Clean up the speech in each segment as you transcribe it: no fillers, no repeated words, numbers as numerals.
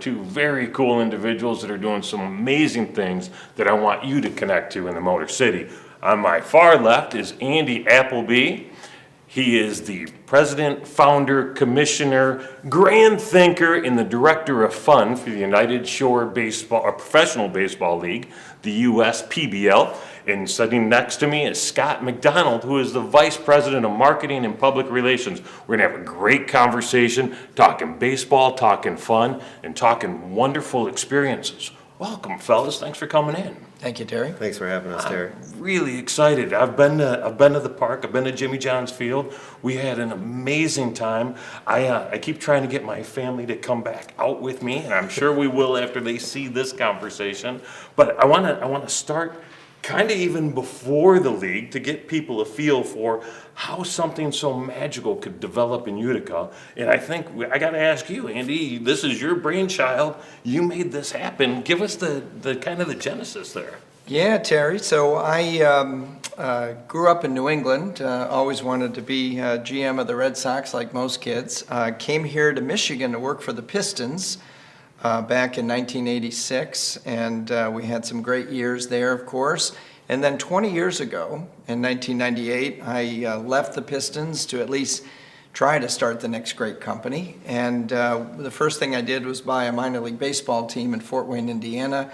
two very cool individuals that are doing some amazing things that I want you to connect to in the Motor City. On my far left is Andy Appleby. He is the president, founder, commissioner, grand thinker, and the director of fun for the United Shore Baseball, or Professional Baseball League, the USPBL. And sitting next to me is Scott MacDonald, who is the vice president of marketing and public relations. We're gonna have a great conversation, talking baseball, talking fun, and talking wonderful experiences. Welcome, fellas. Thanks for coming in. Thank you, Terry. Thanks for having us, Terry. I'm really excited. I've been to the park. I've been to Jimmy John's Field. We had an amazing time. I keep trying to get my family to come back out with me, and I'm sure we will after they see this conversation. But I want to start kind of even before the league to get people a feel for how something so magical could develop in Utica. And I think I got to ask you, Andy, this is your brainchild. You made this happen. Give us the kind of the genesis there. Yeah, Terry. So I grew up in New England, always wanted to be GM of the Red Sox like most kids. Came here to Michigan to work for the Pistons back in 1986, and we had some great years there, of course. And then 20 years ago, in 1998, I left the Pistons to at least try to start the next great company. And the first thing I did was buy a minor league baseball team in Fort Wayne, Indiana.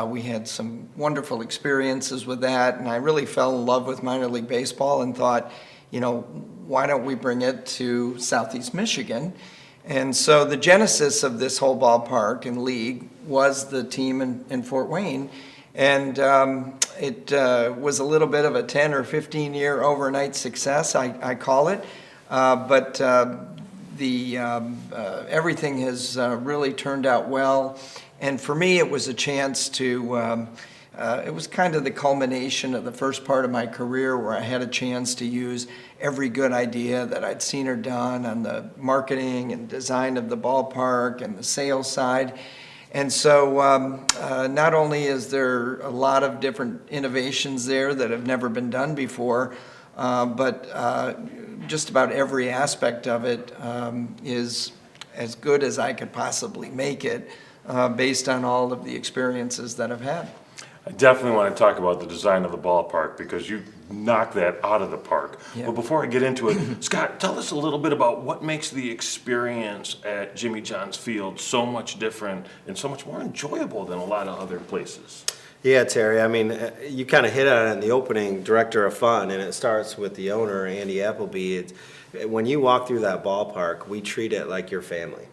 We had some wonderful experiences with that, and I really fell in love with minor league baseball and thought, you know, why don't we bring it to Southeast Michigan? And so the genesis of this whole ballpark and league was the team in Fort Wayne. And it was a little bit of a 10 or 15 year overnight success, I call it. But everything has really turned out well. And for me, it was a chance to, it was kind of the culmination of the first part of my career where I had a chance to use every good idea that I'd seen or done on the marketing and design of the ballpark and the sales side. And so not only is there a lot of different innovations there that have never been done before, but just about every aspect of it is as good as I could possibly make it based on all of the experiences that I've had. I definitely want to talk about the design of the ballpark because you knocked that out of the park. Yeah. But before I get into it, Scott, tell us a little bit about what makes the experience at Jimmy John's Field so much different and so much more enjoyable than a lot of other places. Yeah, Terry, I mean, you kind of hit on it in the opening, director of fun, and it starts with the owner, Andy Appleby. When you walk through that ballpark, we treat it like your family.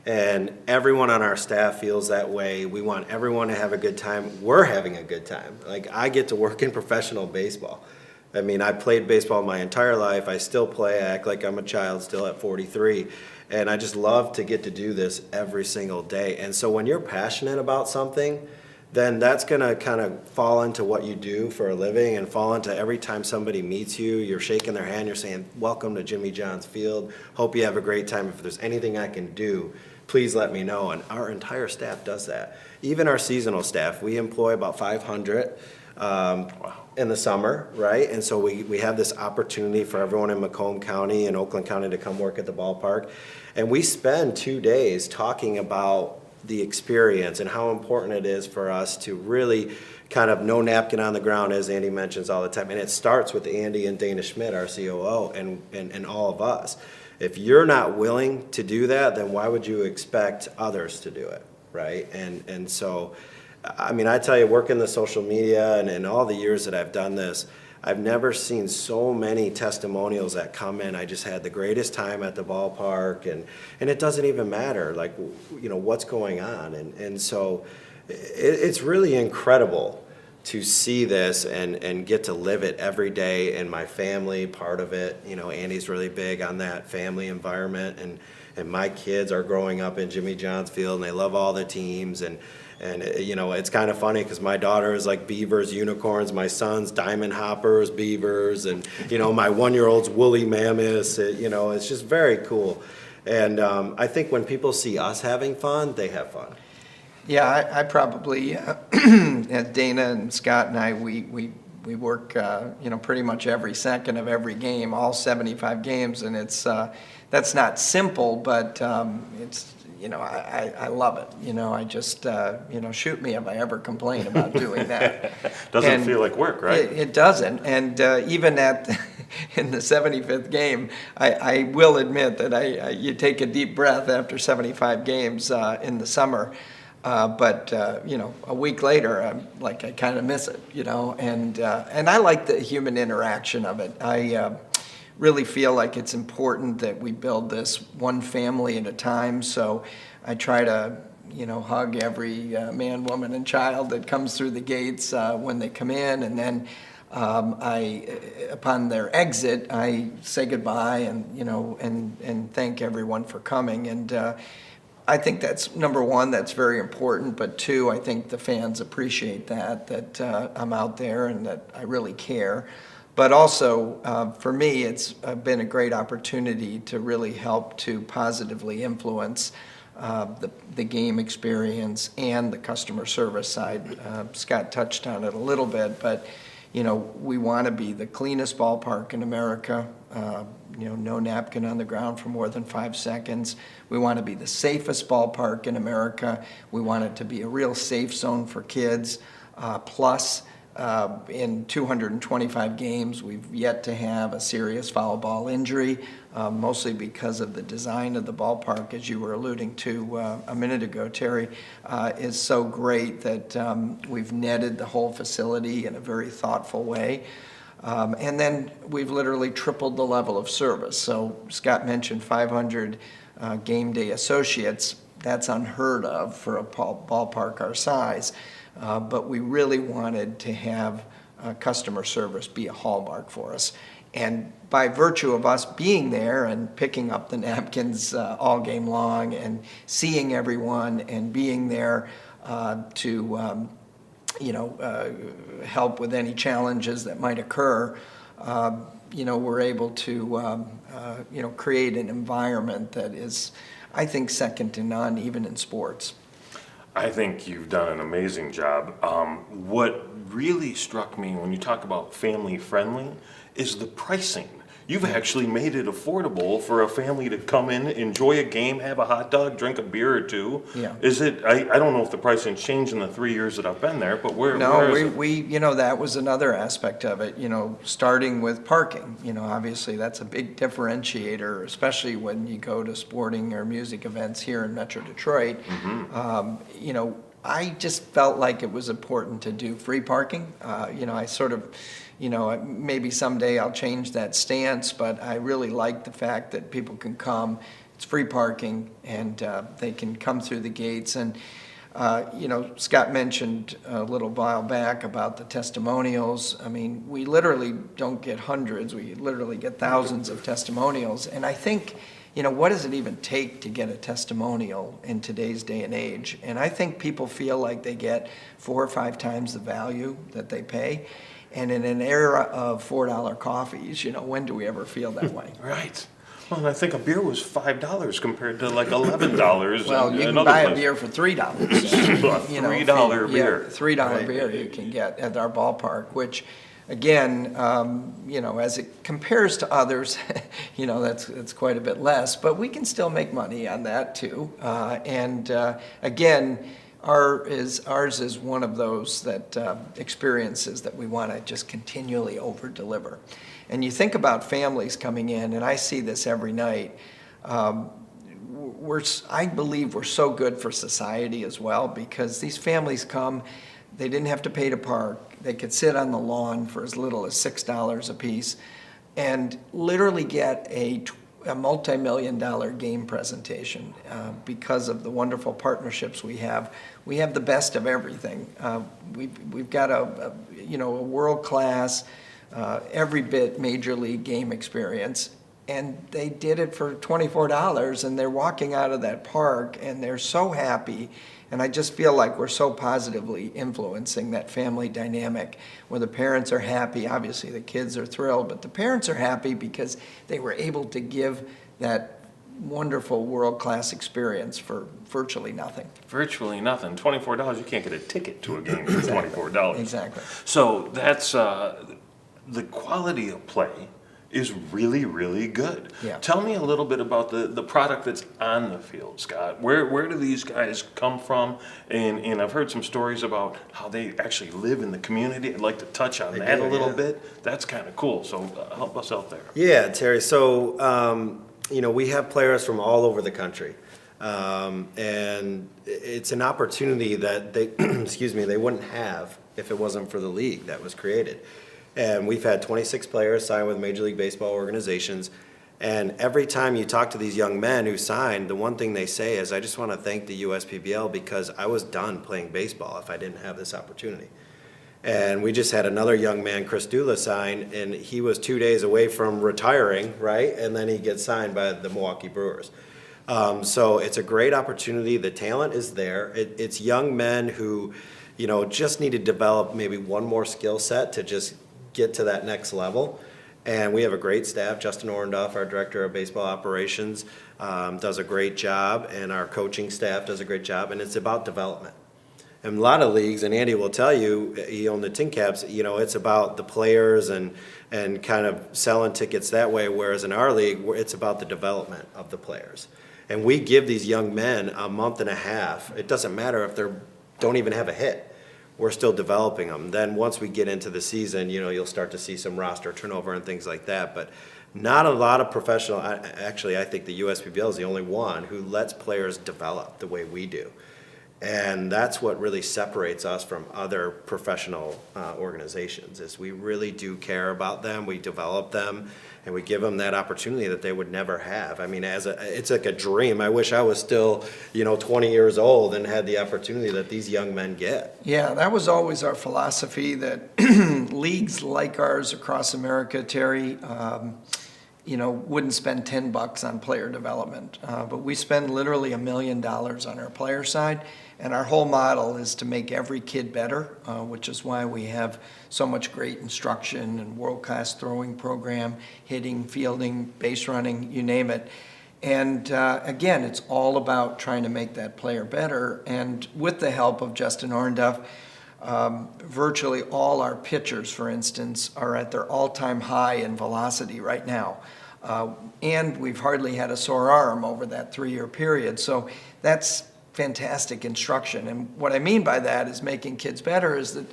And everyone on our staff feels that way. We want everyone to have a good time. We're having a good time. Like, I get to work in professional baseball. I mean, I played baseball my entire life. I still play. I act like I'm a child still at 43. And I just love to get to do this every single day. And so when you're passionate about something, then that's going to kind of fall into what you do for a living and fall into every time somebody meets you, you're shaking their hand, you're saying, welcome to Jimmy John's Field. Hope you have a great time. If there's anything I can do, please let me know. And our entire staff does that. Even our seasonal staff, we employ about 500 in the summer, right? And so we have this opportunity for everyone in Macomb County and Oakland County to come work at the ballpark. And we spend 2 days talking about the experience and how important it is for us to really kind of no napkin on the ground, as Andy mentions all the time. And it starts with Andy and Dana Schmidt, our COO, and all of us. If you're not willing to do that, then why would you expect others to do it, right? And so, I mean, I tell you, working the social media and all the years that I've done this, I've never seen so many testimonials that come in. I just had the greatest time at the ballpark, and it doesn't even matter, like, you know, what's going on. And so it's really incredible to see this and get to live it every day, and my family part of it. You know, Andy's really big on that family environment, and my kids are growing up in Jimmy John's Field, and they love all the teams. And you know, it's kind of funny because my daughter is like beavers, unicorns. My son's diamond hoppers, beavers, and you know, my 1-year-old's woolly mammoths. You know, it's just very cool. And I think when people see us having fun, they have fun. Yeah, I probably, Dana and Scott and I, we work, you know, pretty much every second of every game, all 75 games, and it's that's not simple, but it's, I love it. I just, shoot me if I ever complain about doing that. Doesn't feel like work, right? It doesn't. And even in the 75th game, I will admit that you take a deep breath after 75 games in the summer. But a week later, I kind of miss it, and I like the human interaction of it. I really feel like it's important that we build this one family at a time. So I try to, hug every man, woman, and child that comes through the gates when they come in, and then upon their exit, I say goodbye and thank everyone for coming. And I think that's number one, that's very important. But two, I think the fans appreciate that I'm out there and that I really care. But also, for me, it's been a great opportunity to really help to positively influence the game experience and the customer service side. Scott touched on it a little bit, but we want to be the cleanest ballpark in America. No napkin on the ground for more than 5 seconds. We want to be the safest ballpark in America. We want it to be a real safe zone for kids. Plus, in 225 games, we've yet to have a serious foul ball injury, mostly because of the design of the ballpark, as you were alluding to a minute ago, Terry, is so great that we've netted the whole facility in a very thoughtful way. And then we've literally tripled the level of service. So Scott mentioned 500 game day associates. That's unheard of for a ballpark our size. But we really wanted to have customer service be a hallmark for us. And by virtue of us being there and picking up the napkins all game long and seeing everyone and being there to help with any challenges that might occur, we're able to, create an environment that is, I think, second to none, even in sports. I think you've done an amazing job. What really struck me when you talk about family friendly is the pricing. You've actually made it affordable for a family to come in, enjoy a game, have a hot dog, drink a beer or two. Yeah. Is it? I don't know if the pricing's changed in the 3 years that I've been there, but where is it? we that was another aspect of it. Starting with parking. Obviously that's a big differentiator, especially when you go to sporting or music events here in Metro Detroit. Mm-hmm. I just felt like it was important to do free parking. I sort of. Maybe someday I'll change that stance, but I really like the fact that people can come. It's free parking, and they can come through the gates. And, Scott mentioned a little while back about the testimonials. I mean, we literally don't get hundreds. We literally get thousands of testimonials. And I think, what does it even take to get a testimonial in today's day and age? And I think people feel like they get 4 or 5 times the value that they pay. And in an era of $4 coffees, when do we ever feel that way? Right. Well, and I think a beer was $5 compared to like $11. Well, you can buy a beer for $3. $3 beer. $3 right. beer you can get at our ballpark, which, again, as it compares to others, that's quite a bit less. But we can still make money on that too. Again. Ours is one of those experiences that we want to just continually over-deliver. And you think about families coming in, and I see this every night. I believe we're so good for society as well, because these families come, they didn't have to pay to park, they could sit on the lawn for as little as $6 a piece, and literally get a multi-million-dollar game presentation because of the wonderful partnerships we have. We have the best of everything. We've got a world-class, every bit major league game experience, and they did it for $24, and they're walking out of that park, and they're so happy. And I just feel like we're so positively influencing that family dynamic where the parents are happy. Obviously, the kids are thrilled, but the parents are happy because they were able to give that wonderful world-class experience for virtually nothing. Virtually nothing. $24, you can't get a ticket to a game for $24. Exactly. So that's the quality of play is really, really good. Yeah. Tell me a little bit about the product that's on the field, Scott. Where do these guys come from? And I've heard some stories about how they actually live in the community. I'd like to touch on that a little bit. That's kind of cool. So help us out there. Yeah, Terry. So, we have players from all over the country. And it's an opportunity that they, they wouldn't have if it wasn't for the league that was created. And we've had 26 players sign with Major League Baseball organizations. And every time you talk to these young men who signed, the one thing they say is, I just want to thank the USPBL because I was done playing baseball if I didn't have this opportunity. And we just had another young man, Chris Dula, sign, and he was 2 days away from retiring, right? And then he gets signed by the Milwaukee Brewers. So it's a great opportunity. The talent is there. It's young men who, just need to develop maybe one more skill set to just get to that next level. And we have a great staff. Justin Orndorff, our director of baseball operations, does a great job, and our coaching staff does a great job, and it's about development. In a lot of leagues, and Andy will tell you, he owned the Tin Caps, it's about the players and kind of selling tickets that way, whereas in our league, it's about the development of the players. And we give these young men a month and a half. It doesn't matter if they don't even have a hit. We're still developing them. Then once we get into the season, you'll start to see some roster turnover and things like that. But not a lot of professional, actually, I think the USPBL is the only one who lets players develop the way we do. And that's what really separates us from other professional organizations, is we really do care about them, we develop them, and we give them that opportunity that they would never have. I mean, it's like a dream. I wish I was still, 20 years old and had the opportunity that these young men get. Yeah, that was always our philosophy, that leagues like ours across America, Terry, wouldn't spend $10 on player development. But we spend literally $1 million on our player side. And our whole model is to make every kid better, which is why we have so much great instruction and world-class throwing program, hitting, fielding, base running, you name it. And again, it's all about trying to make that player better. And with the help of Justin Orndorff, virtually all our pitchers, for instance, are at their all-time high in velocity right now. And we've hardly had a sore arm over that 3-year period. So that's fantastic instruction. And what I mean by that is making kids better is that,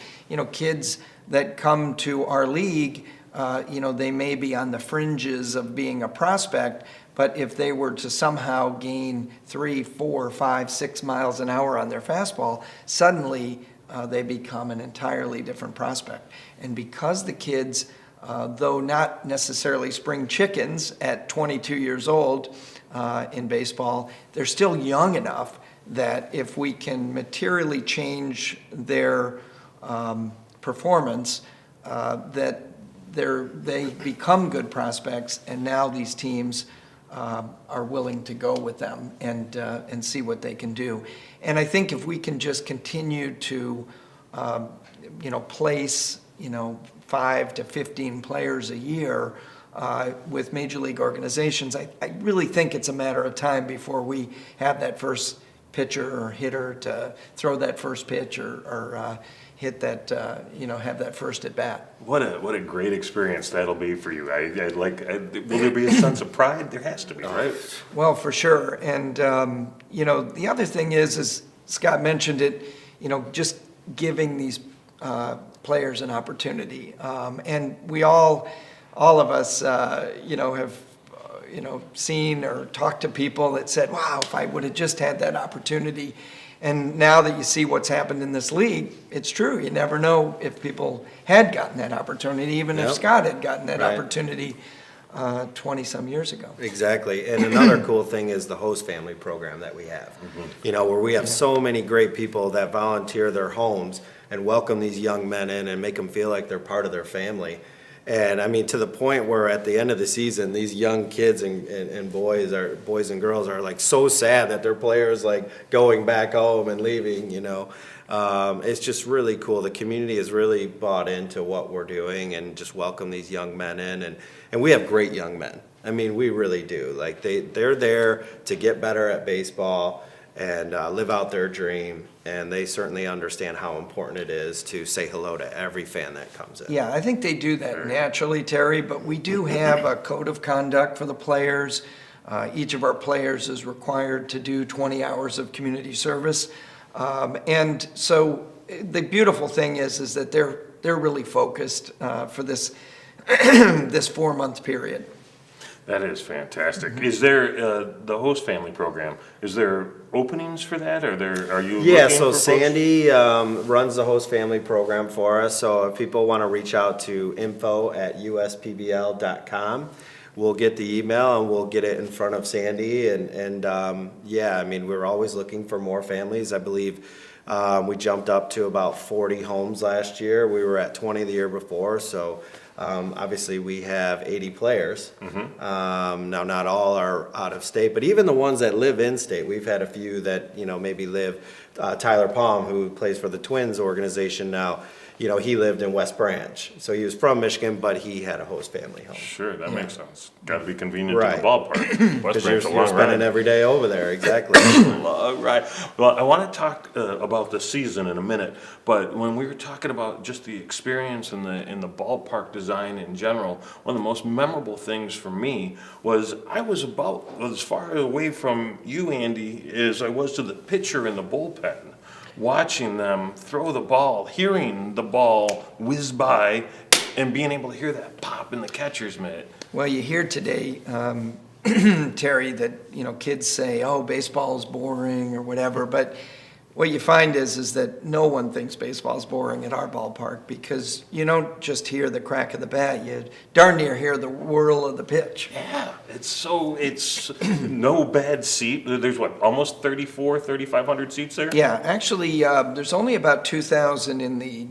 kids that come to our league, they may be on the fringes of being a prospect, but if they were to somehow gain 3, 4, 5, 6 miles an hour on their fastball, suddenly they become an entirely different prospect. And because the kids, though not necessarily spring chickens at 22 years old in baseball, they're still young enough that if we can materially change their performance, that they become good prospects, and now these teams are willing to go with them and see what they can do. And I think if we can just continue to, place, 5 to 15 players a year with major league organizations, I really think it's a matter of time before we have that first pitcher or hitter to throw that first pitch or hit that, have that first at bat. What a great experience that'll be for you. Will there be a sense of pride? There has to be, right? Well, for sure. And, the other thing is Scott mentioned it, just giving these players an opportunity. And we all of us, have seen or talked to people that said, wow, if I would have just had that opportunity. And now that you see what's happened in this league, it's true. You never know if people had gotten that opportunity, even if Scott had gotten that opportunity 20-some years ago. Exactly. And another cool thing is the host family program that we have, where we have so many great people that volunteer their homes and welcome these young men in and make them feel like they're part of their family. And I mean, to the point where at the end of the season, these young kids and boys and girls are like so sad that their players like going back home and leaving, It's just really cool. The community has really bought into what we're doing and just welcome these young men in. And we have great young men. I mean, we really do. Like they're there to get better at baseball. and live out their dream. And they certainly understand how important it is to say hello to every fan that comes in. Yeah, I think they do that naturally, Terry, but we do have a code of conduct for the players. Each of our players is required to do 20 hours of community service. And so the beautiful thing is that they're really focused for this this 4-month period. That is fantastic. Is there, the host family program, is there openings for that? Are you Yeah, looking so for folks? Sandy runs the host family program for us. So if people want to reach out to info@uspbl.com, we'll get the email and we'll get it in front of Sandy. And yeah, I mean, we're always looking for more families. I believe we jumped up to about 40 homes last year. We were at 20 the year before. So obviously we have 80 players. Now, not all are out of state, but even the ones that live in state, we've had a few that, maybe live, Tyler Palm, who plays for the Twins organization now, he lived in West Branch. So he was from Michigan, but he had a host family home. Sure, that makes sense. Got to be convenient to Right. the ballpark. West Because Branch, a you're long spending ride. every day over there, exactly. Right. Well, I want to talk about the season in a minute, but when we were talking about just the experience in the ballpark design in general, one of the most memorable things for me was I was about as far away from you, Andy, as I was to the pitcher in the bullpen, watching them throw the ball, hearing the ball whiz by, and being able to hear that pop in the catcher's mitt. Well, you hear today, Terry, that, kids say, oh, baseball is boring or whatever, but what you find is that no one thinks baseball is boring at our ballpark because you don't just hear the crack of the bat, you darn near hear the whirl of the pitch. Yeah, it's no bad seat. There's almost 3,500 seats there? Yeah, actually, there's only about 2,000 in the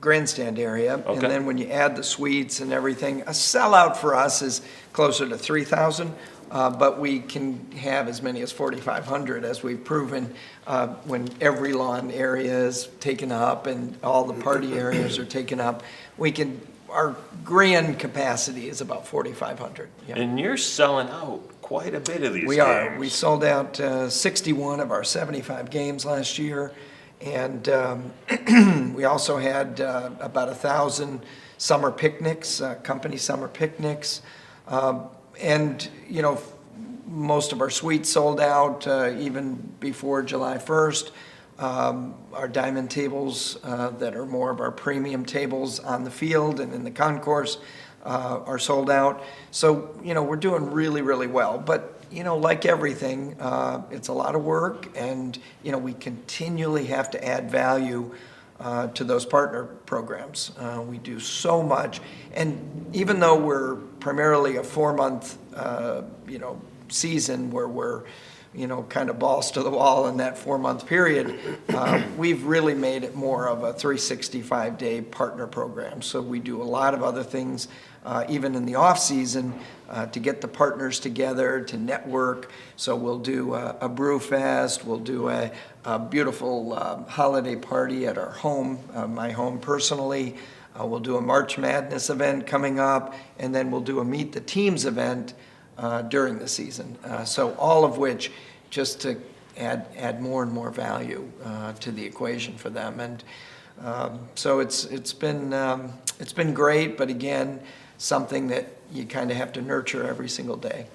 grandstand area. Okay. And then when you add the suites and everything, a sellout for us is closer to 3,000. But we can have as many as 4,500, as we've proven, when every lawn area is taken up and all the party areas are taken up. Our grand capacity is about 4,500. Yeah. And you're selling out quite a bit of these We games. are. We sold out 61 of our 75 games last year. And we also had about 1,000 summer picnics, company summer picnics. And, most of our suites sold out even before July 1st. Our diamond tables that are more of our premium tables on the field and in the concourse are sold out. So, we're doing really, really well. But, like everything, it's a lot of work and, we continually have to add value to those partner programs. We do so much. And even though we're primarily a 4-month, season where we're, kind of balls to the wall in that 4-month period, we've really made it more of a 365-day partner program. So we do a lot of other things, even in the off-season, to get the partners together, to network. So we'll do a brew fest, we'll do a beautiful holiday party at our home, my home personally. We'll do a March Madness event coming up, and then we'll do a Meet the Teams event during the season. So all of which just to add more and more value to the equation for them. And so it's been great, but again, something that you kind of have to nurture every single day.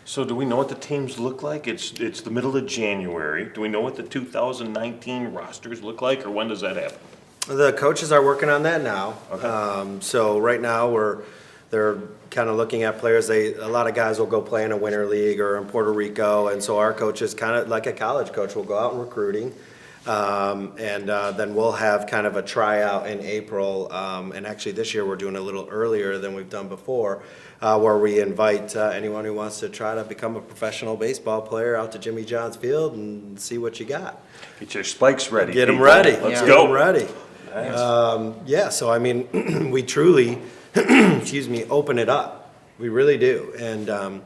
So do we know what the teams look like? It's the middle of January. Do we know what the 2019 rosters look like, or when does that happen? The coaches are working on that now. Okay. So right now they're kind of looking at players. A lot of guys will go play in a winter league or in Puerto Rico, and so our coaches, kind of like a college coach, will go out and recruiting, and then we'll have kind of a tryout in April. And actually this year we're doing a little earlier than we've done before, where we invite anyone who wants to try to become a professional baseball player out to Jimmy John's Field and see what you got. Get your spikes ready. Get them people. ready. Let's Get go. them ready. Nice. Yeah, so I mean, we truly, open it up. We really do. And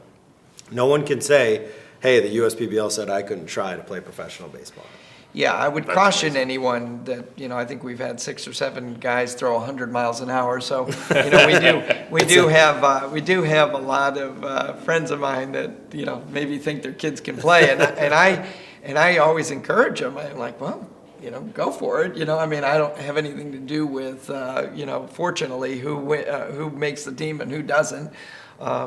no one can say, hey, the USPBL said I couldn't try to play professional baseball. Yeah, I would That's caution amazing. anyone that, I think we've had 6 or 7 guys throw 100 miles an hour. So, we do have a lot of friends of mine that, maybe think their kids can play. And And I always encourage them. I'm like, well, go for it. I mean, I don't have anything to do with, fortunately, who makes the team and who doesn't,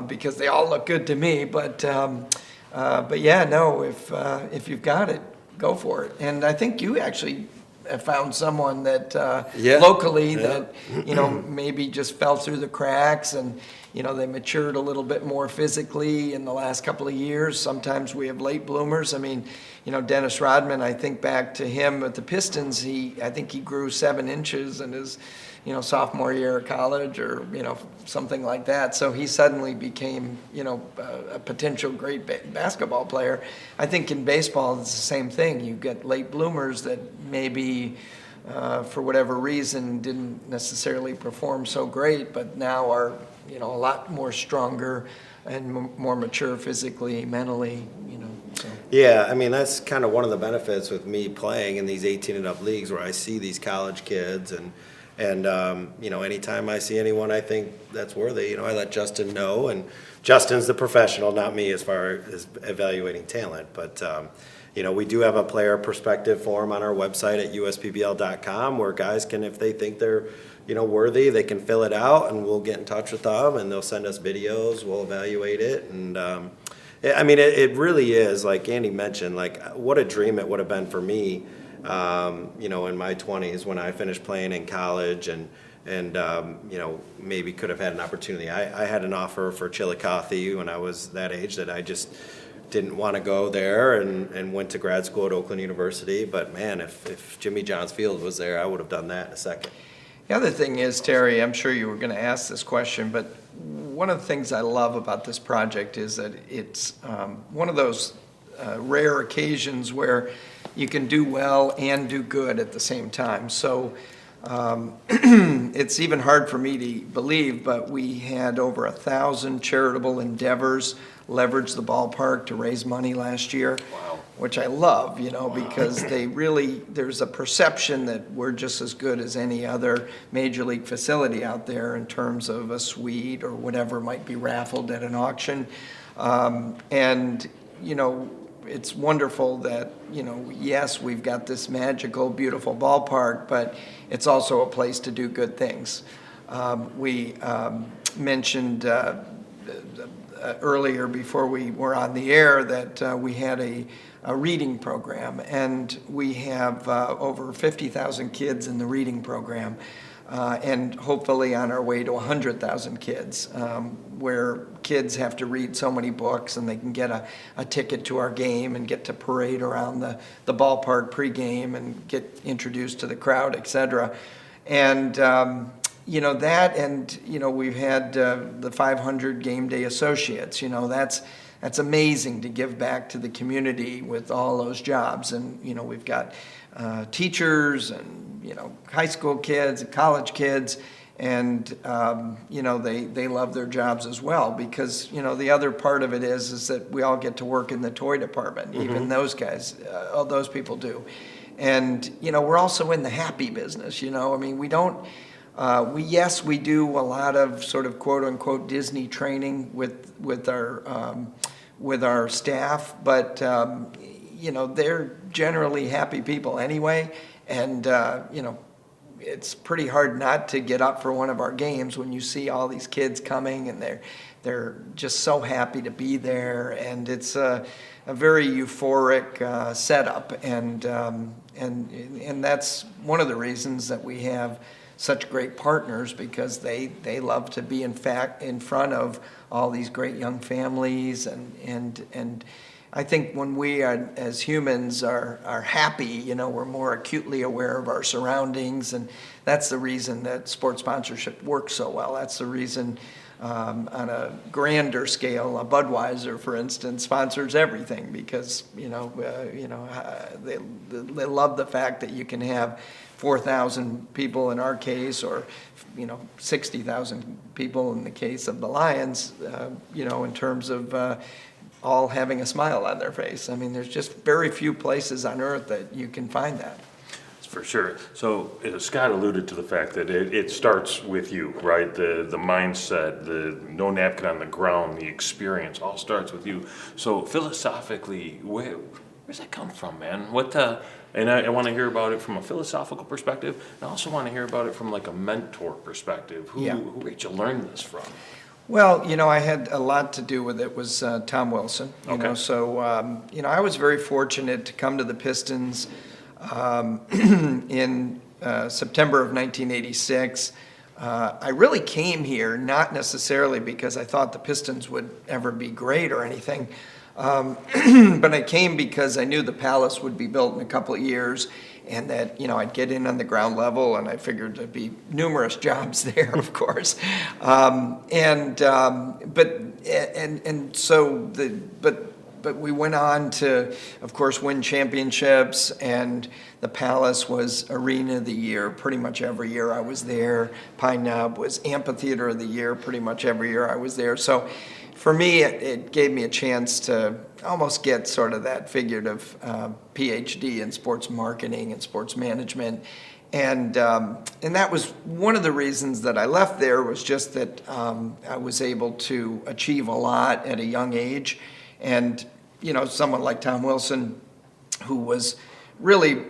because they all look good to me. But yeah, no, if you've got it, go for it. And I think you actually have found someone that locally that maybe just fell through the cracks, and they matured a little bit more physically in the last couple of years. Sometimes we have late bloomers. I mean, Dennis Rodman, I think back to him at the Pistons, I think he grew 7 inches in his sophomore year of college, or something like that. So he suddenly became a potential great basketball player. I think in baseball it's the same thing. You get late bloomers that maybe for whatever reason didn't necessarily perform so great, but now are a lot more stronger and more mature physically, mentally. So. Yeah, I mean, that's kind of one of the benefits with me playing in these 18 and up leagues, where I see these college kids, and anytime I see anyone I think that's worthy, I let Justin know, and Justin's the professional, not me, as far as evaluating talent. But we do have a player perspective form on our website at USPBL.com, where guys can, if they think they're worthy, they can fill it out, and we'll get in touch with them, and they'll send us videos, we'll evaluate it. And I mean, it really is, like Andy mentioned, like what a dream it would have been for me, in my 20s when I finished playing in college, and maybe could have had an opportunity. I had an offer for Chillicothe when I was that age that I just didn't want to go there, and went to grad school at Oakland University. But man, if Jimmy John's Field was there, I would have done that in a second. The other thing is, Terry, I'm sure you were going to ask this question, but one of the things I love about this project is that it's one of those rare occasions where you can do well and do good at the same time. So it's even hard for me to believe, but we had over 1,000 charitable endeavors leverage the ballpark to raise money last year. Wow. Which I love, because there's a perception that we're just as good as any other major league facility out there in terms of a suite or whatever might be raffled at an auction. It's wonderful that, yes, we've got this magical, beautiful ballpark, but it's also a place to do good things. We mentioned earlier, before we were on the air, that we had a reading program, and we have over 50,000 kids in the reading program, and hopefully on our way to 100,000 kids, where kids have to read so many books, and they can get a ticket to our game and get to parade around the ballpark pregame and get introduced to the crowd, etc. And that, and we've had the 500 game day associates. That's amazing to give back to the community with all those jobs. And we've got teachers and high school kids and college kids, and they love their jobs as well, because the other part of it is that we all get to work in the toy department. Mm-hmm. Even those guys, all those people do. And we're also in the happy business. I mean, we don't. We do a lot of sort of quote unquote Disney training with our staff, but they're generally happy people anyway, and it's pretty hard not to get up for one of our games when you see all these kids coming, and they're just so happy to be there, and it's a very euphoric setup, and that's one of the reasons that we have such great partners, because they love to be in front of all these great young families, and I think when we are, as humans are happy, we're more acutely aware of our surroundings, and that's the reason that sports sponsorship works so well. That's the reason on a grander scale, a Budweiser, for instance, sponsors everything, because they love the fact that you can have 4,000 people in our case, or 60,000 people in the case of the Lions, in terms of all having a smile on their face. I mean, there's just very few places on earth that you can find that. For sure. So Scott alluded to the fact that it starts with you, right? The mindset, the no napkin on the ground, the experience, all starts with you. So philosophically, where's that come from, man? And I want to hear about it from a philosophical perspective, and I also want to hear about it from like a mentor perspective. Yeah. Who did you learn this from? Well, I had a lot to do with it was Tom Wilson. Okay. So I was very fortunate to come to the Pistons in September of 1986. I really came here not necessarily because I thought the Pistons would ever be great or anything, but I came because I knew the Palace would be built in a couple of years, and that I'd get in on the ground level, and I figured there'd be numerous jobs there, of course, but we went on to, of course, win championships, and the Palace was Arena of the Year pretty much every year I was there. Pine Knob was Amphitheater of the Year pretty much every year I was there. So for me, it gave me a chance to almost get sort of that figurative PhD in sports marketing and sports management. And that was one of the reasons that I left there, was just that I was able to achieve a lot at a young age. And, someone like Tom Wilson, who was really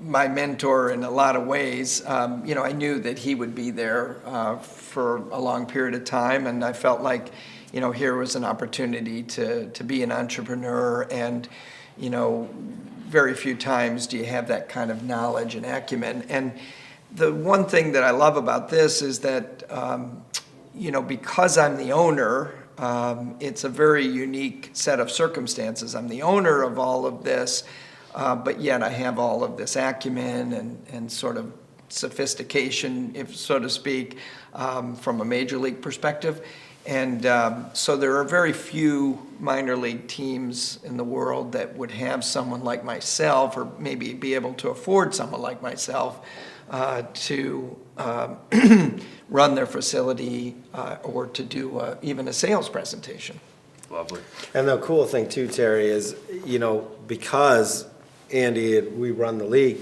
my mentor in a lot of ways, I knew that he would be there for a long period of time. And I felt like, here was an opportunity to be an entrepreneur. And, very few times do you have that kind of knowledge and acumen. And the one thing that I love about this is that, because I'm the owner, it's a very unique set of circumstances. I'm the owner of all of this, but yet I have all of this acumen and sort of sophistication, if so to speak, from a major league perspective. And so there are very few minor league teams in the world that would have someone like myself, or maybe be able to afford someone like myself to run their facility or to do even a sales presentation. Lovely. And the cool thing too, Terry, is, because Andy and we run the league,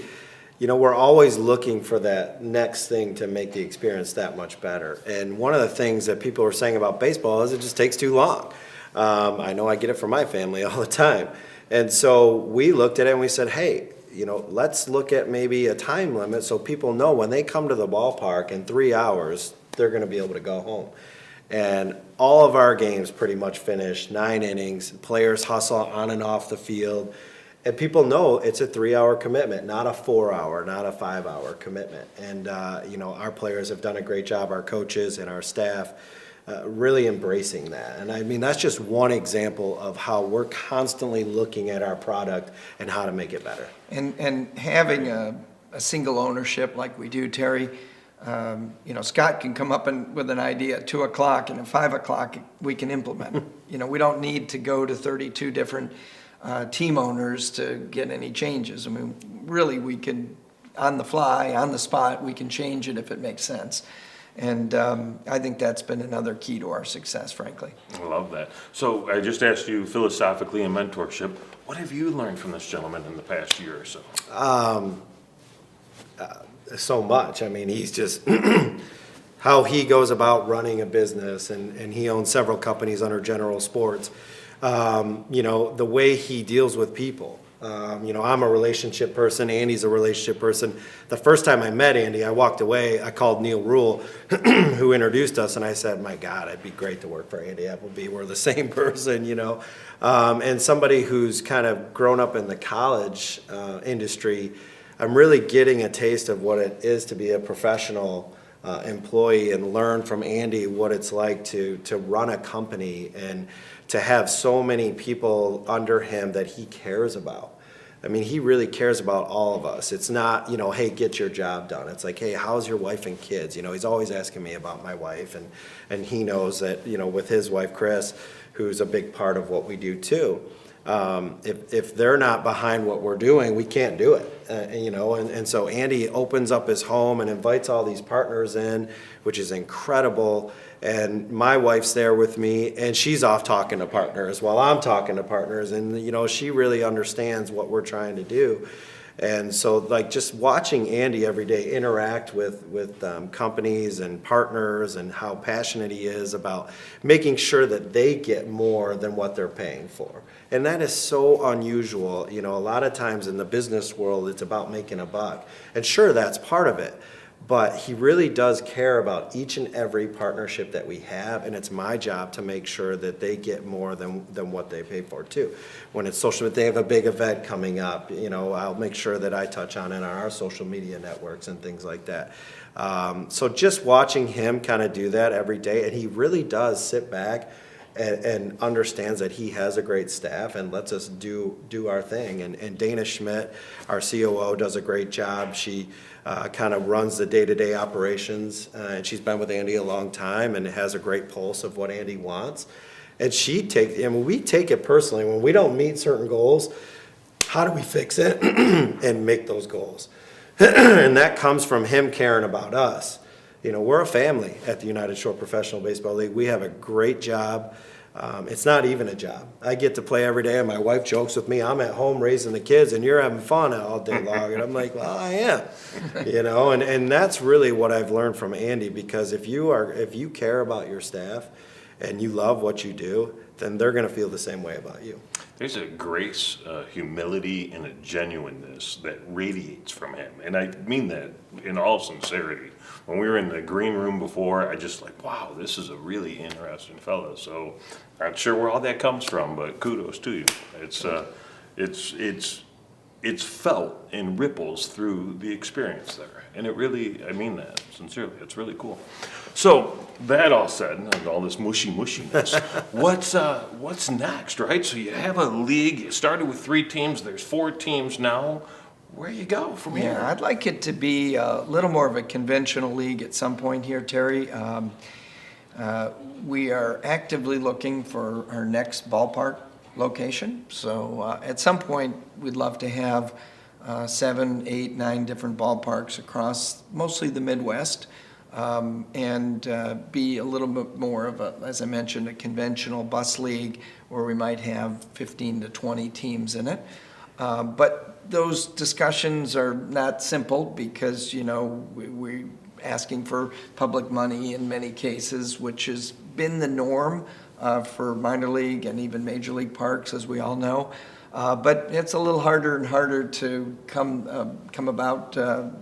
we're always looking for that next thing to make the experience that much better. And one of the things that people are saying about baseball is it just takes too long. I know I get it from my family all the time. And so we looked at it and we said, hey, let's look at maybe a time limit so people know when they come to the ballpark in 3 hours, they're going to be able to go home. And all of our games pretty much finish 9 innings. Players hustle on and off the field. And people know it's a 3-hour commitment, not a 4-hour, not a 5-hour commitment. And, our players have done a great job, our coaches and our staff, really embracing that. And I mean, that's just one example of how we're constantly looking at our product and how to make it better. And having a single ownership like we do, Terry, Scott can come up with an idea at 2 o'clock, and at 5 o'clock we can implement it. We don't need to go to 32 different team owners to get any changes. I mean, really, we can, on the fly, on the spot, we can change it if it makes sense. And I think that's been another key to our success, frankly. I love that. So I just asked you philosophically and mentorship. What have you learned from this gentleman in the past year or so? So much. I mean, he's just how he goes about running a business, and he owns several companies under General Sports. The way he deals with people. I'm a relationship person. Andy's a relationship person. The first time I met Andy, I walked away. I called Neil Rule, who introduced us, and I said, my God, it'd be great to work for Andy Appleby. We're the same person, And somebody who's kind of grown up in the college industry, I'm really getting a taste of what it is to be a professional employee and learn from Andy what it's like to run a company and to have so many people under him that he cares about. I mean, he really cares about all of us. It's not, hey, get your job done. It's like, hey, how's your wife and kids? He's always asking me about my wife, and he knows that, with his wife, Chris, who's a big part of what we do too. If they're not behind what we're doing, we can't do it. And so Andy opens up his home and invites all these partners in, which is incredible. And my wife's there with me, and she's off talking to partners while I'm talking to partners. And, she really understands what we're trying to do. And so like just watching Andy every day interact with companies and partners and how passionate he is about making sure that they get more than what they're paying for. And that is so unusual. You know, a lot of times in the business world, it's about making a buck. And sure, that's part of it. But he really does care about each and every partnership that we have, and it's my job to make sure that they get more than what they pay for too. When it's social, if they have a big event coming up, you know, I'll make sure that I touch on it on our social media networks and things like that. So just watching him kind of do that every day, and he really does sit back and understands that he has a great staff and lets us do our thing. And Dana Schmidt, our COO, does a great job. She kind of runs the day-to-day operations, and she's been with Andy a long time and has a great pulse of what Andy wants. And we take it personally. When we don't meet certain goals, how do we fix it and make those goals? And that comes from him caring about us. You know, we're a family at the United Shore Professional Baseball League. We have a great job. It's not even a job. I get to play every day, and my wife jokes with me, I'm at home raising the kids, and you're having fun all day long. And I'm like, well, I am. You know, and that's really what I've learned from Andy, because if you care about your staff and you love what you do, then they're going to feel the same way about you. There's a grace, humility, and a genuineness that radiates from him. And I mean that in all sincerity. When we were in the green room before, I just like, wow, this is a really interesting fellow. So not sure where all that comes from, but kudos to you. It's felt and ripples through the experience there. And it really, I mean that sincerely. It's really cool. So that all said, and all this mushiness, what's next, right? So you have a league. You started with 3 teams. There's 4 teams now. Where you go from here? Yeah, I'd like it to be a little more of a conventional league at some point here, Terry. We are actively looking for our next ballpark location. So at some point, we'd love to have 7, 8, 9 different ballparks across mostly the Midwest, and be a little bit more of a, as I mentioned, a conventional bus league where we might have 15 to 20 teams in it. But those discussions are not simple because, you know, we're asking for public money in many cases, which has been the norm for minor league and even major league parks, as we all know. But it's a little harder and harder to come about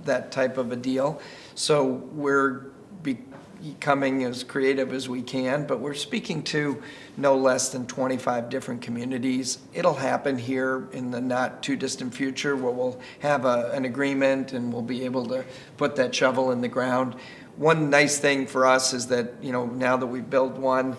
that type of a deal. So we're becoming as creative as we can, but we're speaking to no less than 25 different communities. It'll happen here in the not too distant future where we'll have an agreement and we'll be able to put that shovel in the ground. One nice thing for us is that, you know, now that we've built one,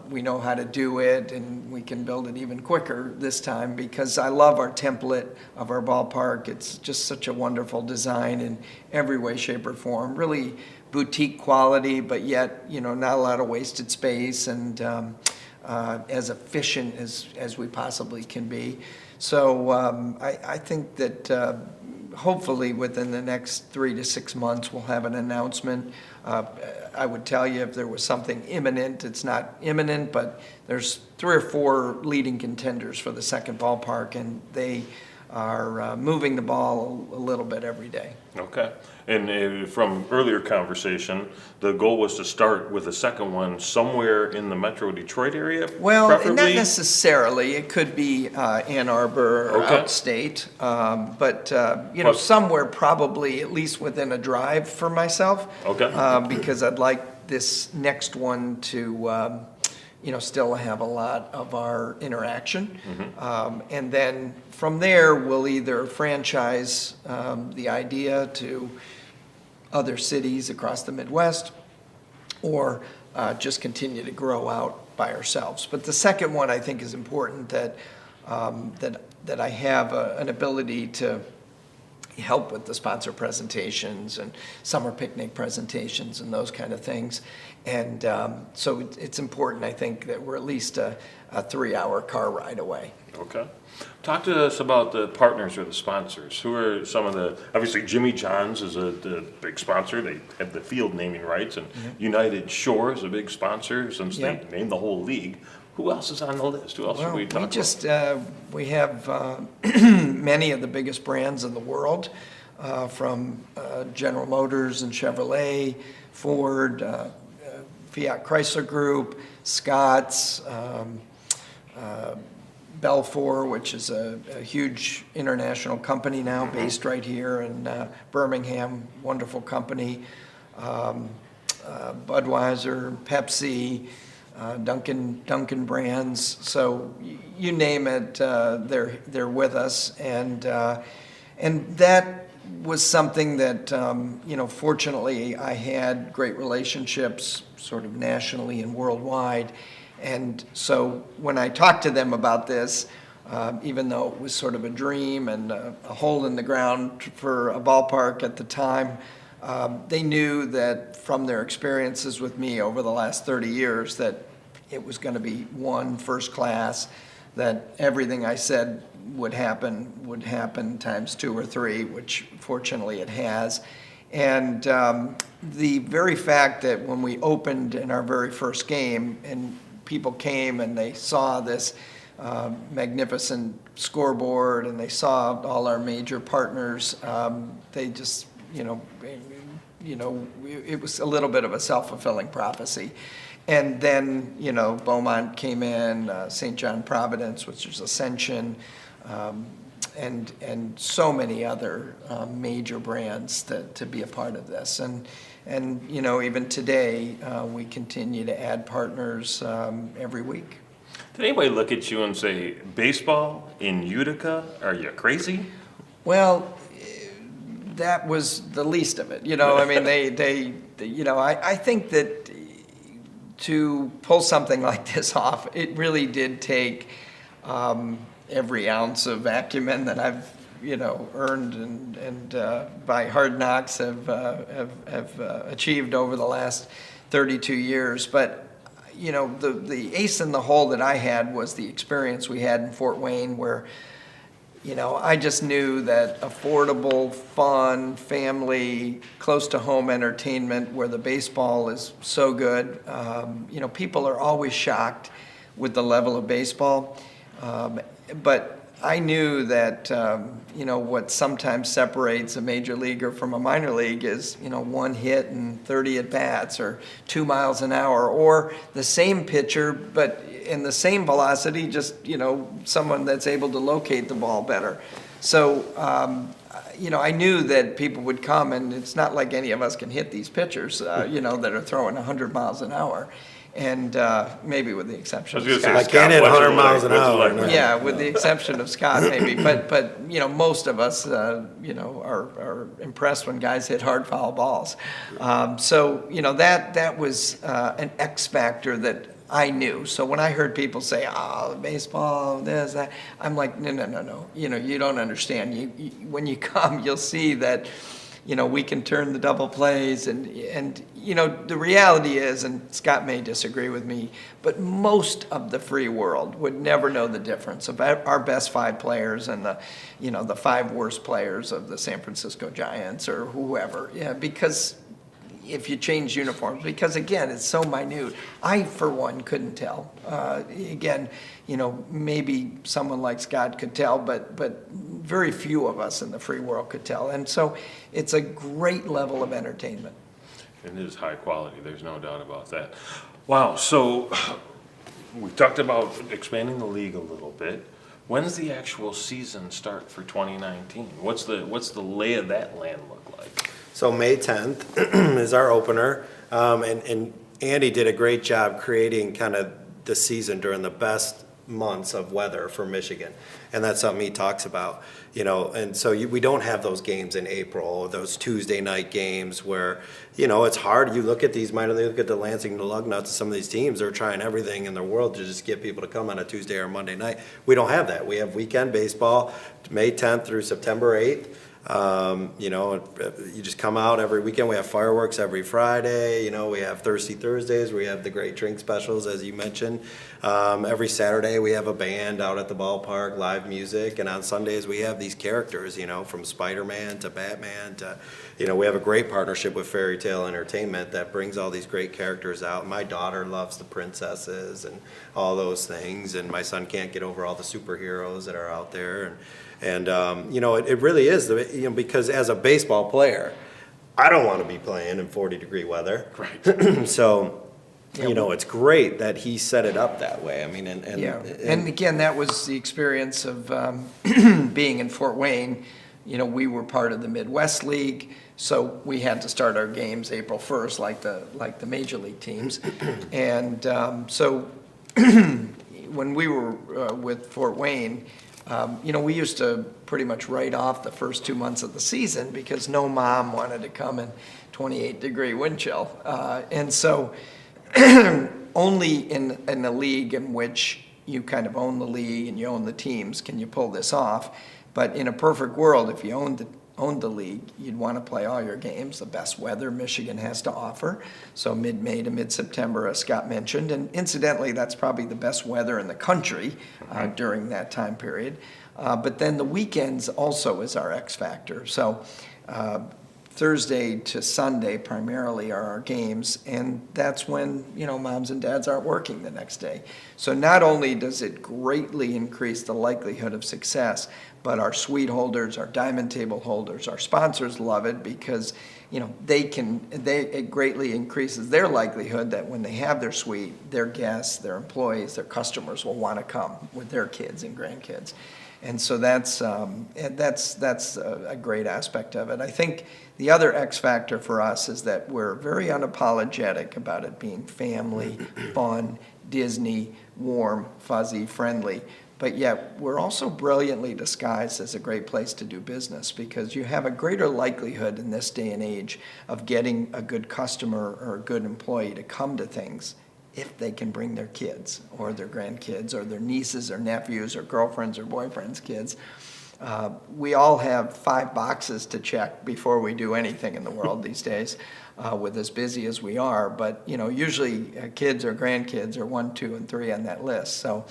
we know how to do it, and we can build it even quicker this time because I love our template of our ballpark. It's just such a wonderful design in every way, shape, or form. Really boutique quality, but yet, you know, not a lot of wasted space, and as efficient as we possibly can be. So I think that hopefully within the next 3 to 6 months we'll have an announcement. I would tell you if there was something imminent. It's not imminent, but there's 3 or 4 leading contenders for the second ballpark, and they are moving the ball a little bit every day. Okay. And from earlier conversation, the goal was to start with a second one somewhere in the Metro Detroit area, well, preferably? not necessarily. It could be Ann Arbor or Okay. outstate, but you know, somewhere probably at least within a drive for myself. Okay. Because I'd like this next one to you know, still have a lot of our interaction. And then from there, we'll either franchise the idea to other cities across the Midwest or just continue to grow out by ourselves. But the second one, I think, is important that that I have an ability to help with the sponsor presentations and summer picnic presentations and those kind of things. And so it's important, I think, that we're at least a 3-hour car ride away. Okay. Talk to us about the partners or the sponsors. Who are some of the, obviously Jimmy John's is the big sponsor. They have the field naming rights, and United Shore is a big sponsor since they named the whole league. Who else is on the list? Who else should Well, we talk about? we have many of the biggest brands in the world, from General Motors and Chevrolet, Ford, Fiat Chrysler Group, Scott's, Belfour, which is a huge international company now, based right here in Birmingham, wonderful company. Budweiser, Pepsi, Dunkin' brands. So you name it, they're with us, and that was something that fortunately I had great relationships, sort of nationally and worldwide. And so when I talked to them about this, even though it was sort of a dream and a hole in the ground for a ballpark at the time, they knew that from their experiences with me over the last 30 years that it was going to be one, first class, that everything I said would happen times 2 or 3, which fortunately it has. And the very fact that when we opened in our very first game and people came and they saw this magnificent scoreboard and they saw all our major partners, they just, it was a little bit of a self-fulfilling prophecy. And then, Beaumont came in, St. John Providence, which is Ascension, and so many other major brands to be a part of this. And even today, we continue to add partners every week. Did anybody look at you and say, baseball in Utica? Are you crazy? Well, that was the least of it. I mean, I think that to pull something like this off, it really did take every ounce of acumen that I've earned and by hard knocks have achieved over the last 32 years. But the ace in the hole that I had was the experience we had in Fort Wayne, where I just knew that affordable, fun, family, close to home entertainment where the baseball is so good. People are always shocked with the level of baseball. But I knew that, what sometimes separates a major leaguer from a minor league is, 1 hit and 30 at-bats, or 2 miles an hour, or the same pitcher, but in the same velocity, just, someone that's able to locate the ball better. So, I knew that people would come, and it's not like any of us can hit these pitchers, that are throwing 100 miles an hour. And maybe with the exception of Scott. I can't hit 100 miles an hour. Like? Yeah, with the exception of Scott, maybe. But most of us, are impressed when guys hit hard foul balls. So that was an X factor that I knew. So when I heard people say, "Oh, baseball, this, that," I'm like, no. You don't understand. When you come, you'll see that. We can turn the double plays, and the reality is, and Scott may disagree with me, but most of the free world would never know the difference of our best 5 players and the 5 worst players of the San Francisco Giants or whoever. Yeah, because if you change uniforms, because again, it's so minute. I, for one, couldn't tell. Again, maybe someone like Scott could tell, but very few of us in the free world could tell. And so it's a great level of entertainment. It is high quality, there's no doubt about that. Wow, so we talked about expanding the league a little bit. When's the actual season start for 2019? What's the lay of that land look like? So May 10th is our opener, and Andy did a great job creating kind of the season during the best months of weather for Michigan, and that's something he talks about, and so we don't have those games in April, or those Tuesday night games where, it's hard. You look at these minor league, look at the Lansing, the Lugnuts, some of these teams, they're trying everything in their world to just get people to come on a Tuesday or Monday night. We don't have that. We have weekend baseball, May 10th through September 8th. You know, you just come out every weekend. We have fireworks every Friday. You know, we have Thirsty Thursdays. We have the great drink specials, as you mentioned. Every Saturday we have a band out at the ballpark, live music, and on Sundays we have these characters, you know, from Spider-Man to Batman to, you know, we have a great partnership with Fairy Tale Entertainment that brings all these great characters out. My daughter loves the princesses and all those things, and my son can't get over all the superheroes that are out there. And you know, it really is, you know, because as a baseball player, I don't want to be playing in 40-degree weather. Right. So, you know, it's great that he set it up that way. I mean, And again, that was the experience of being in Fort Wayne. You know, we were part of the Midwest League, so we had to start our games April 1st, like the major league teams. And so when we were with Fort Wayne, you know, we used to pretty much write off the first 2 months of the season because no mom wanted to come in 28-degree wind chill. And so only in a league in which you kind of own the league and you own the teams can you pull this off. But in a perfect world, if you owned the league, you'd want to play all your games, the best weather Michigan has to offer. So mid-May to mid-September, as Scott mentioned. And incidentally, that's probably the best weather in the country during that time period. But then the weekends also is our X factor. So Thursday to Sunday primarily are our games, and that's when, you know, moms and dads aren't working the next day. So not only does it greatly increase the likelihood of success, but our suite holders, our diamond table holders, our sponsors love it because, you know, it greatly increases their likelihood that when they have their suite, their guests, their employees, their customers will want to come with their kids and grandkids. And so that's a great aspect of it. I think the other X factor for us is that we're very unapologetic about it being family, fun, Disney, warm, fuzzy, friendly. But yet we're also brilliantly disguised as a great place to do business because you have a greater likelihood in this day and age of getting a good customer or a good employee to come to things if they can bring their kids or their grandkids or their nieces or nephews or girlfriends or boyfriends' kids. We all have 5 boxes to check before we do anything in the world these days, with as busy as we are. But, you know, usually kids or grandkids are 1, 2, and 3 on that list. So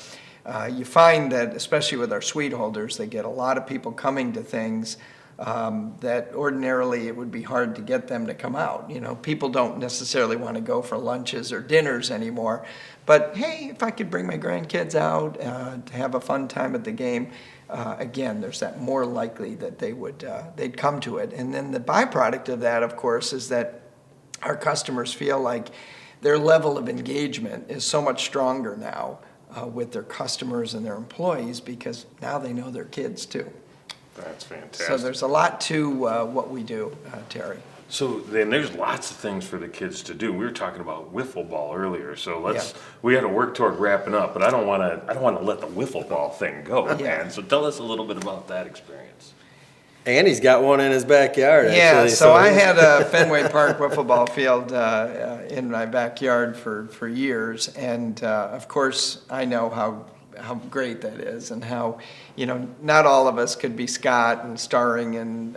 you find that, especially with our suite holders, they get a lot of people coming to things that ordinarily it would be hard to get them to come out. You know, people don't necessarily want to go for lunches or dinners anymore. But hey, if I could bring my grandkids out to have a fun time at the game, again, there's that more likely that they'd come to it. And then the byproduct of that, of course, is that our customers feel like their level of engagement is so much stronger now with their customers and their employees because now they know their kids too. That's fantastic. So there's a lot to what we do, Terry. So then there's lots of things for the kids to do. We were talking about wiffle ball earlier, so Yeah. we had to work toward wrapping up, but I don't want to let the wiffle ball thing go, Yeah. man. So tell us a little bit about that experience. And he's got one in his backyard, Yeah, actually. so I had a Fenway Park wiffle ball field in my backyard for years, and of course I know how great that is and how, you know, not all of us could be Scott and starring in,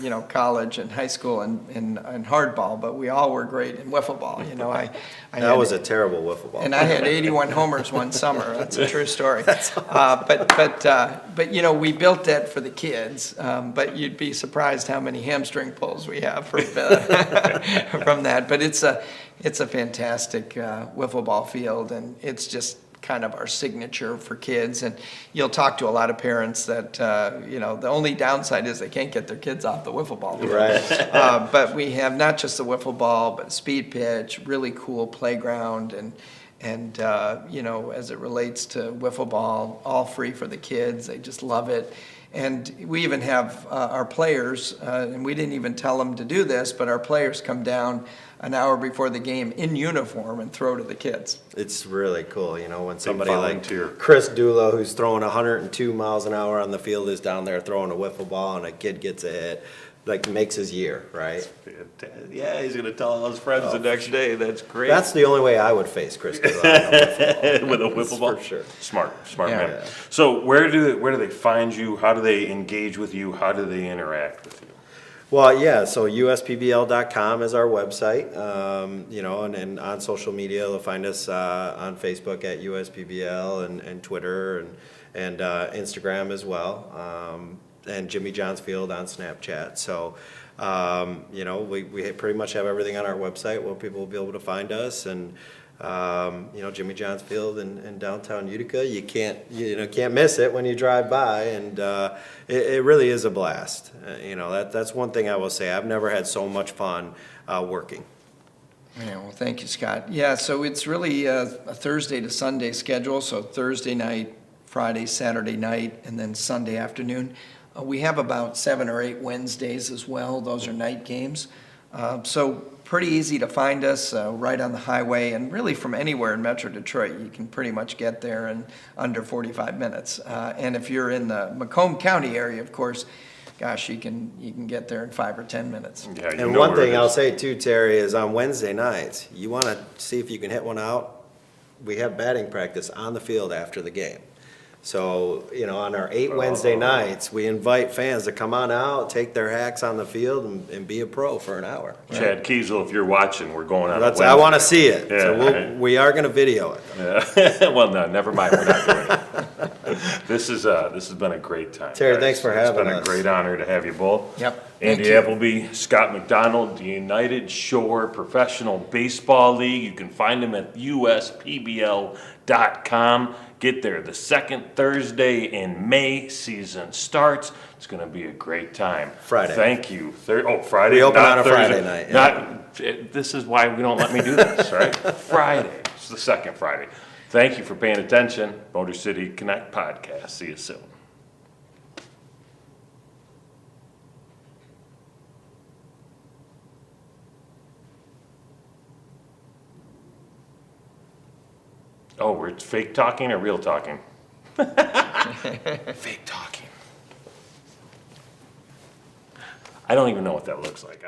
you know, college and high school and hardball, but we all were great in wiffle ball. You know, That was a terrible wiffle ball. And I had 81 homers one summer. That's a true story. But you know, we built that for the kids. But you'd be surprised how many hamstring pulls we have from that. But it's a fantastic wiffle ball field, and it's just kind of our signature for kids. And you'll talk to a lot of parents that, you know, the only downside is they can't get their kids off the wiffle ball field. Right. But we have not just the wiffle ball, but speed pitch, really cool playground, and you know, as it relates to wiffle ball, all free for the kids. They just love it. And we even have our players, and we didn't even tell them to do this, but our players come down an hour before the game in uniform and throw to the kids. It's really cool, you know, when somebody volunteer. like Chris Dula, who's throwing 102 miles an hour on the field, is down there throwing a wiffle ball and a kid gets a hit. like makes his year, right? Yeah, he's gonna tell all his friends the next day. That's great. That's the only way I would face Chris Carril. With a whipple ball? For sure. Smart Yeah. man. So where do they find you? How do they engage with you? How do they interact with you? Well, yeah, so USPBL.com is our website, you know, and on social media, they'll find us on Facebook at USPBL and Twitter and Instagram as well, and Jimmy Johns Field on Snapchat. So, you know, we pretty much have everything on our website where people will be able to find us. And you know, Jimmy Johns Field in downtown Utica, you can't miss it when you drive by, and it really is a blast. You know, that's one thing I will say. I've never had so much fun working. Yeah, well, thank you, Scott. Yeah, so it's really a Thursday to Sunday schedule, so Thursday night, Friday, Saturday night, and then Sunday afternoon. We have about 7 or 8 Wednesdays as well. Those are night games. So pretty easy to find us, right on the highway, and really from anywhere in Metro Detroit. You can pretty much get there in under 45 minutes. And if you're in the Macomb County area, of course, gosh, you can get there in 5 or 10 minutes. Yeah, you And know one where it thing I'll is. say too, Terry, is on Wednesday nights, you want to see if you can hit one out. We have batting practice on the field after the game. So, you know, on our 8 Wednesday nights, we invite fans to come on out, take their hacks on the field, and be a pro for an hour. Chad Kiesel, if you're watching, we're going on. I want to see it. Yeah, So right. we are going to video it. Yeah. Well, no, never mind. We're not doing it. This has been a great time. Terry, guys. thanks for having It's been us. a great honor to have you both. Yep. Andy Thank you. Appleby, Scott MacDonald, the United Shore Professional Baseball League. You can find them at USPBL.com. Get there the second Thursday in May. Season starts. It's going to be a great time. Friday. Thank you. Friday. We open not on a Thursday. Friday night, yeah. This is why we don't let me do this, right? Friday. It's the second Friday. Thank you for paying attention. Motor City Connect Podcast. See you soon. Oh, we're fake talking or real talking? Fake talking. I don't even know what that looks like.